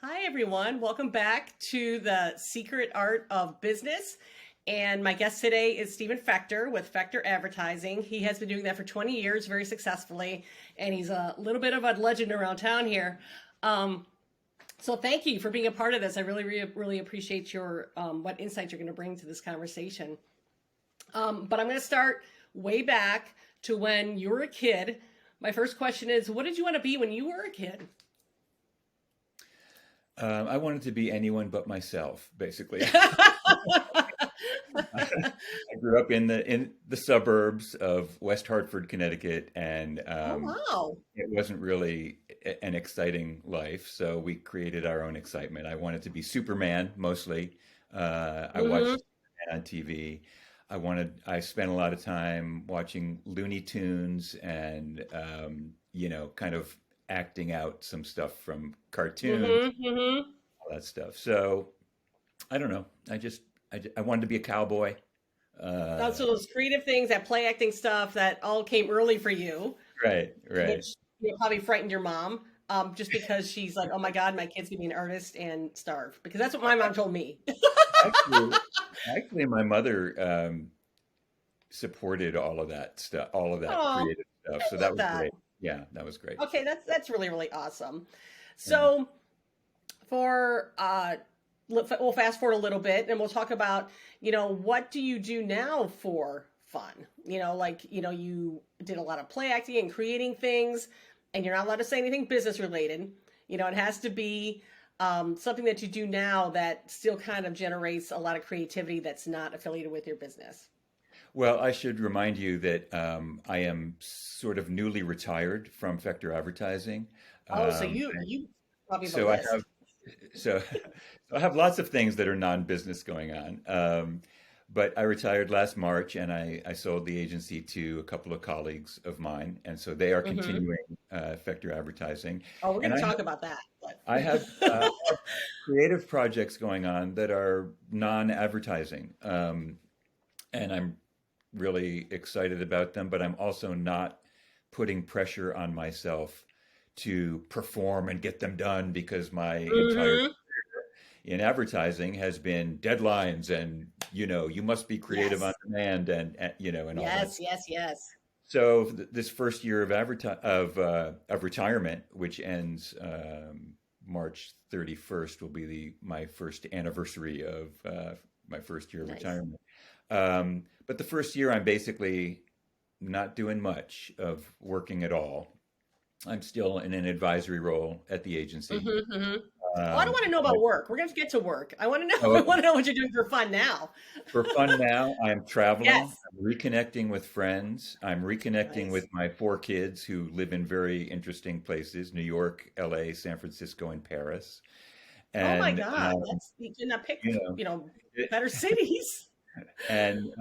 Hi, everyone. Welcome back to the Secret Art of Business. And my guest today is Stephen Fechtor with Fechtor Advertising. He has been doing that for 20 years very successfully, and he's a little bit of a legend around town here. Um, so thank you for being a part of this. I really appreciate your what insights you're going to bring to this conversation. But I'm going to start way back to when you were a kid. My first question is, what did you want to be when you were a kid? I wanted to be anyone but myself, basically. I grew up in the suburbs of West Hartford, Connecticut, and Oh, wow. it wasn't really an exciting life. So we created our own excitement. I wanted to be Superman mostly. I Hmm. watched Superman on TV. I spent a lot of time watching Looney Tunes and kind of acting out some stuff from cartoons, Hmm. Hmm. all that stuff. So I don't know. I wanted to be a cowboy. So Uh, those creative things, that play acting stuff, that all came early for you, right, right. which probably frightened your mom, just because she's like, "Oh my God, my kid's gonna be an artist and starve," because that's what my mom told me. Actually, actually, my mother supported all of that stuff, all of that Oh, creative stuff. I So that love was that. great. Yeah, that was great. Okay, that's really awesome. Yeah. So for we'll fast forward a little bit, and we'll talk about what do you do now for fun? You did a lot of play acting and creating things, and you're not allowed to say anything business related. It has to be something that you do now that still kind of generates a lot of creativity that's not affiliated with your business. Well, I should remind you that I am sort of newly retired from Fector Advertising. Oh, so Um, you probably have a so I have list. so I have lots of things that are non-business going on. But I retired last March, and I sold the agency to a couple of colleagues of mine, and so they are Hmm. continuing Fector Advertising. Oh, we're And going to talk about that, but I have creative projects going on that are non-advertising, and I'm really excited about them. But I'm also not putting pressure on myself to perform and get them done because my entire hmm. in advertising has been deadlines and you must be creative on Yes, demand and all that. yes, yes, yes. So this first year of retirement, which ends March 31st, will be the my first anniversary of my first year of Nice. retirement. But the first year, I'm basically not doing much of working at all. I'm still in an advisory role at the agency. Hmm. Hmm. Oh, I don't Um, want to know but, about work. We're going to get to work. I want to know. oh, I okay. want to know what you're doing for fun now. For fun now, I am traveling. Yes. I'm reconnecting with friends. I'm reconnecting Nice. with my four kids who live in very interesting places: New York, LA, San Francisco, and Paris. Oh my And God, that's you could not pick. you know, it, Better cities. and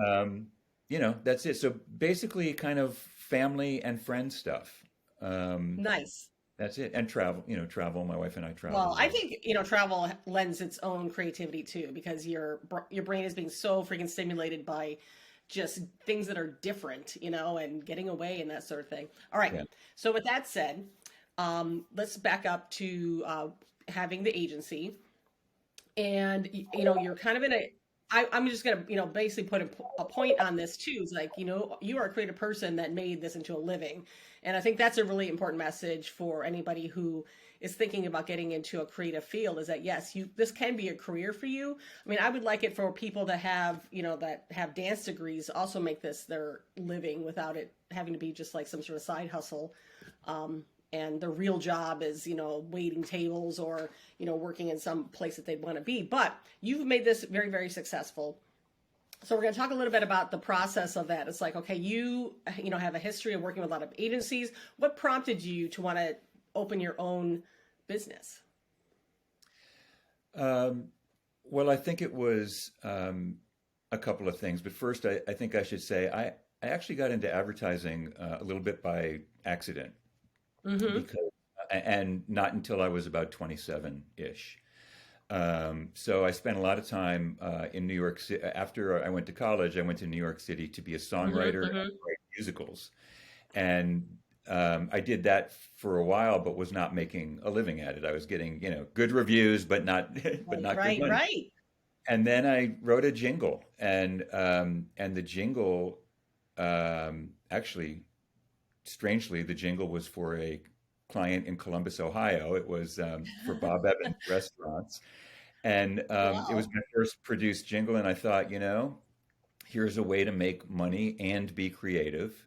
that's it. So basically, kind of family and friend stuff. Um, Nice. that's it. And travel. Travel. My wife and I Well, travel. I think travel lends its own creativity too, because your brain is being so freaking stimulated by just things that are different, and getting away and that sort of thing. All right. Yeah. So with that said, let's back up to having the agency, and you're kind of in a. I'm just gonna basically put a point on this too. It's like you are a creative person that made this into a living, and I think that's a really important message for anybody who is thinking about getting into a creative field. Is that yes, you this can be a career for you. I mean, I would like it for people that have dance degrees also make this their living without it having to be just like some sort of side hustle. And the real job is waiting tables or working in some place that they'd want to be, but you've made this very successful. So we're going to talk a little bit about the process of that. It's like, okay, you have a history of working with a lot of agencies. What prompted you to want to open your own business? Um, well, I think it was a couple of things, but first, I think I should say I actually got into advertising a little bit by accident Mm-hmm. because, and not until I was about 27-ish. So I spent a lot of time in New York City. After I went to college, I went to New York City to be a Mm-hmm. songwriter and Mm-hmm. write musicals. And I did that for a while, but was not making a living at it. I was getting, good reviews, but not, but Right, not good right, money. right. And then I wrote a jingle, and the jingle, actually, strangely, the jingle was for a client in Columbus, Ohio. It was for Bob Evans Restaurants, and it was Wow. my first produced jingle. And I thought, here's a way to make money and be creative,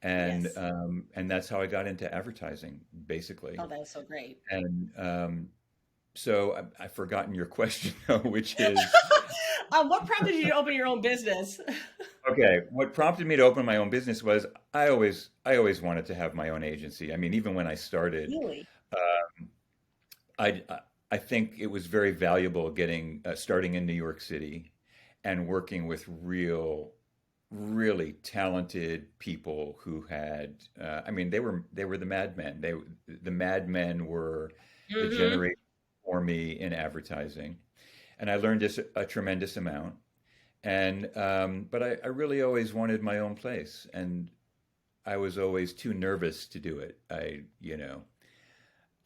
Yes. and that's how I got into advertising, basically. Oh, that is so great. And so I've forgotten your question though, which is What prompted you to open your own business? okay. What prompted me to open my own business was I always wanted to have my own agency. I mean, even when I started, Really? I I think it was very valuable getting starting in New York City and working with really talented people who had I mean they were the madmen. The madmen were the Mm-hmm. generation for me in advertising, and I learned just a tremendous amount. And but I really always wanted my own place, and I was always too nervous to do it.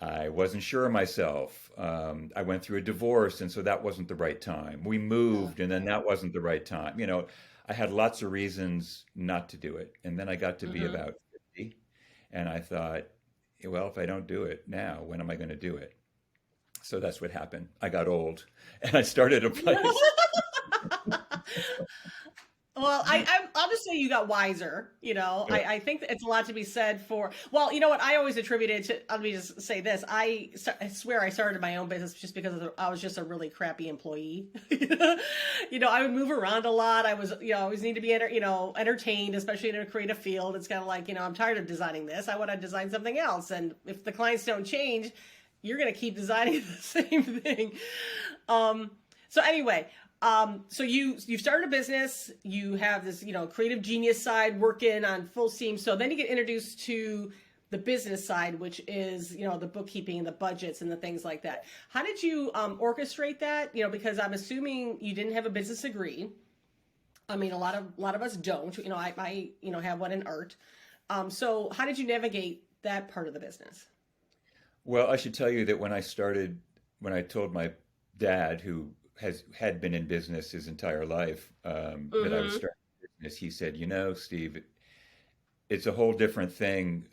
I wasn't sure of myself. I went through a divorce, and so that wasn't the right time. We moved, and then that wasn't the right time. I had lots of reasons not to do it. And then I got to be Mm-hmm. about 50, and I thought, well, if I don't do it now, when am I going to do it? So that's what happened. I got old, and I started a place. Well, I'll just say you got wiser. I think that it's a lot to be said for. Well, you know what? I always attributed to. Let me just say this. I swear I started my own business just because I was just a really crappy employee. I would move around a lot. I was, I always need to be, entertained, especially in a creative field. It's kind of like, I'm tired of designing this. I want to design something else. And if the clients don't change, you're going to keep designing the same thing. So anyway, so you started a business, you have this, creative genius side working on full steam. So then you get introduced to the business side, which is, the bookkeeping and the budgets and the things like that. How did you orchestrate that? Because I'm assuming you didn't have a business degree. I mean, a lot of us don't. I have one in art. So how did you navigate that part of the business? Well, I should tell you that when I told my dad, who had been in business his entire life, that I was Mm-hmm. starting a business, he said, Steve, it's a whole different thing.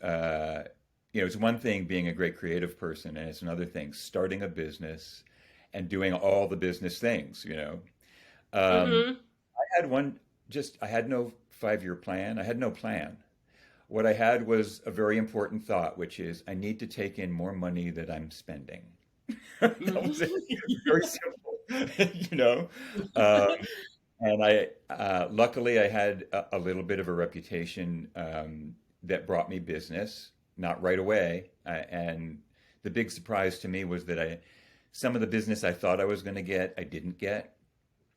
It's one thing being a great creative person, and it's another thing starting a business and doing all the business things. Um, Mm-hmm. I had no 5-year plan. I had no plan. What I had was a very important thought, which is I need to take in more money that I'm spending. That was it. Very simple, you know. Um, and luckily, I had a little bit of a reputation that brought me business, not right away. And the big surprise to me was that some of the business I thought I was going to get, I didn't get,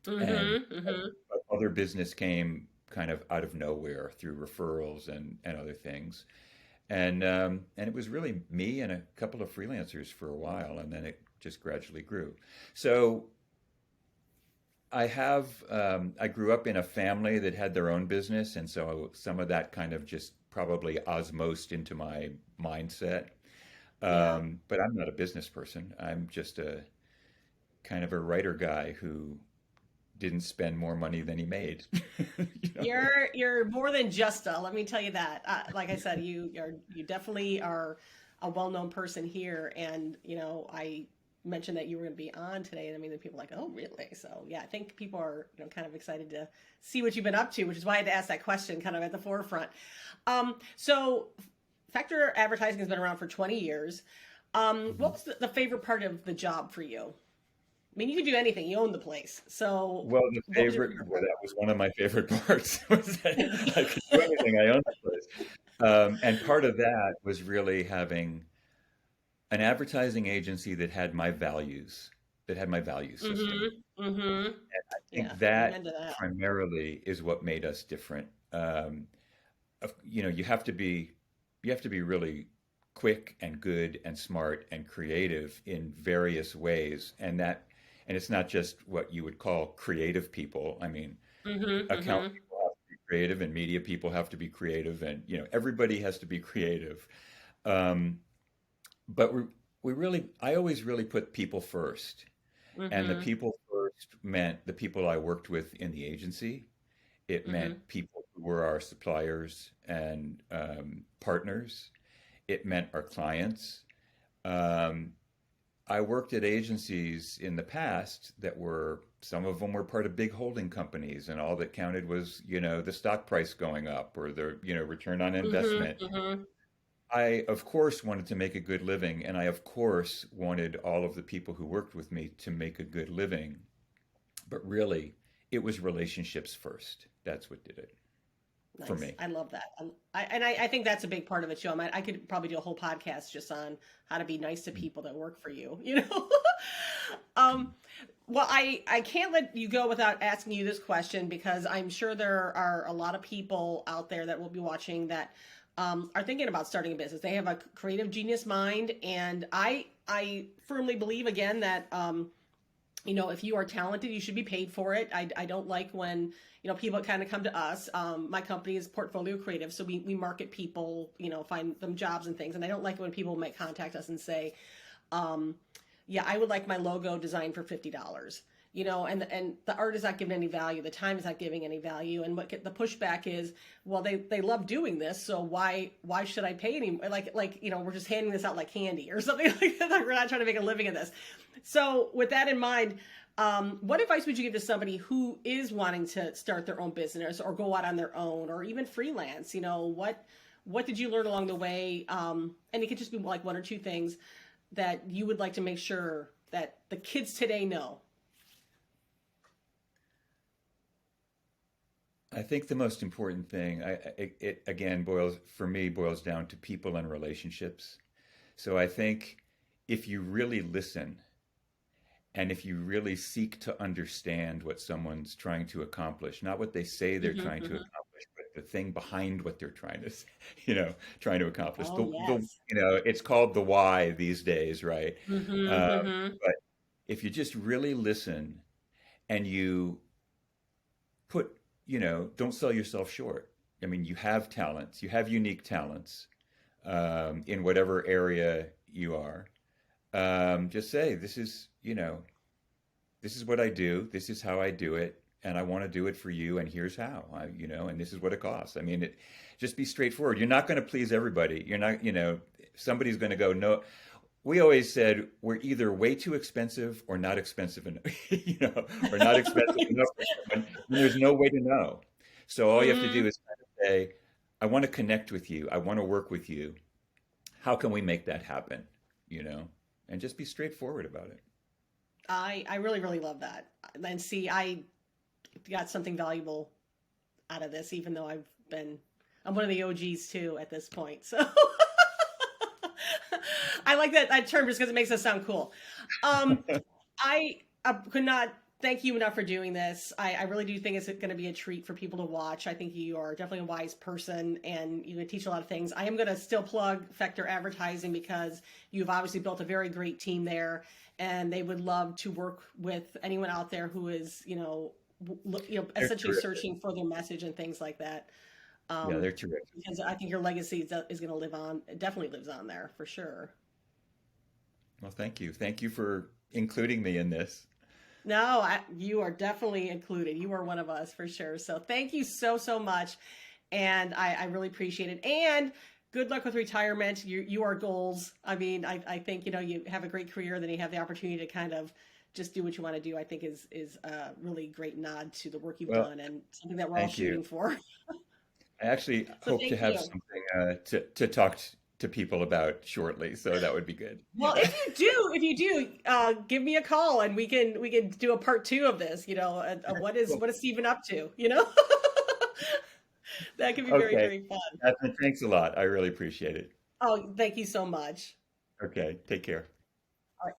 and Mm-hmm. Mm-hmm. other business came kind of out of nowhere through referrals and other things. And it was really me and a couple of freelancers for a while, and then it just gradually grew. So I grew up in a family that had their own business, and so some of that kind of just probably osmosed into my mindset. Yeah. But I'm not a business person. I'm just a kind of a writer guy who didn't spend more money than he made. You know? You're more than just a. Let me tell you that. Like I said, you definitely are a well-known person here, and I mentioned that you were going to be on today, and I mean, the people are like, oh, really? So yeah, I think people are kind of excited to see what you've been up to, which is why I had to ask that question, kind of at the forefront. So Fechtor Advertising has been around for 20 years. What was the favorite part of the job for you? I mean, you could do anything. You own the place. So Well, what was your favorite well, part? that was one of my favorite parts was that I could do anything. I owned the place. And part of that was really having an advertising agency that had my value system. Mm-hmm. Mm-hmm. I Yeah. think that Amen to that. primarily is what made us different. You have to be really quick and good and smart and creative in various ways, and it's not just what you would call creative people. I mean, Mm-hmm. account Mm-hmm. people have to be creative, and media people have to be creative, and everybody has to be creative. Um, but we really, I always really put people first, and the Mm-hmm. people first meant the people I worked with in the agency. It Mm-hmm. meant people who were our suppliers and partners. It meant our clients. Um, I worked at agencies in the past that were, some of them were part of big holding companies, and all that counted was, the stock price going up or the, return on Mm-hmm. investment. Mm-hmm. I, of course, wanted to make a good living, and I, of course, wanted all of the people who worked with me to make a good living. But really, it was relationships first. That's what did it for Nice. me. I love that. I think that's a big part of it too. I could probably do a whole podcast just on how to be nice to people that work for you, you know? um, well, I can't let you go without asking you this question because I'm sure there are a lot of people out there that will be watching that are thinking about starting a business. They have a creative genius mind, and I firmly believe again that if you are talented, you should be paid for it. I don't like when, people kind of come to us. My company is Portfolio Creative, so we market people, find them jobs and things. And I don't like when people might contact us and say, um, yeah, I would like my logo designed for $50. And the art is not giving any value. The time is not giving any value. And the pushback is, well, they love doing this, so why should I pay any? We're just handing this out like candy or something like that. We're not trying to make a living in this. So with that in mind, what advice would you give to somebody who is wanting to start their own business or go out on their own or even freelance? What did you learn along the way? And it could just be like one or two things that you would like to make sure that the kids today know. I think the most important thing, it again boils down to people and relationships. So I think if you really listen and if you really seek to understand what someone's trying to accomplish, not what they say they're Hmm. trying to Hmm. accomplish, but the thing behind what they're trying to, trying to accomplish. Oh, yes. It's called the why these days, right? Hmm. Uh, Hmm. but if you just really listen and you put, don't sell yourself short. I mean, you have talents, you have unique talents in whatever area you are. Just say, this is what I do, this is how I do it, and I want to do it for you, and here's how, and this is what it costs. I mean, just be straightforward. You're not going to please everybody. You're not, somebody's going to go, no. We always said we're either way too expensive or not expensive enough, or not expensive enough for someone, and there's no way to know. So all you have to do Hmm. is kind of say, I want to connect with you. I want to work with you. How can we make that happen? You know, and just be straightforward about it. I really, really love that. And see, I got something valuable out of this, even though I'm one of the OGs too at this point. So I like that term just because it makes us sound cool. Um, I could not thank you enough for doing this. I really do think it's going to be a treat for people to watch. I think you are definitely a wise person and you can teach a lot of things. I am going to still plug Fechtor Advertising because you've obviously built a very great team there and they would love to work with anyone out there who is, They're essentially terrific. searching for their message and things like that. Yeah, Um, they're terrific. because I think your legacy is going to live on. It definitely lives on there for sure. Well, thank you. Thank you for including me in this. No, you are definitely included. You are one of us for sure. So thank you so, so much. And I really appreciate it. And good luck with retirement. You are goals. I mean, I think, you have a great career, then you have the opportunity to kind of just do what you want to do, I think is a really great nod to the work you've Well, done and something that we're all thank you. shooting for. I actually So hope to thank have you. something to talk to people about shortly, so that would be good. Well, if you do, give me a call and we can do a part two of this. Cool. What is Steven up to? That could be very, Okay, very fun. Catherine, thanks a lot. I really appreciate it. Oh, thank you so much. Okay, take care.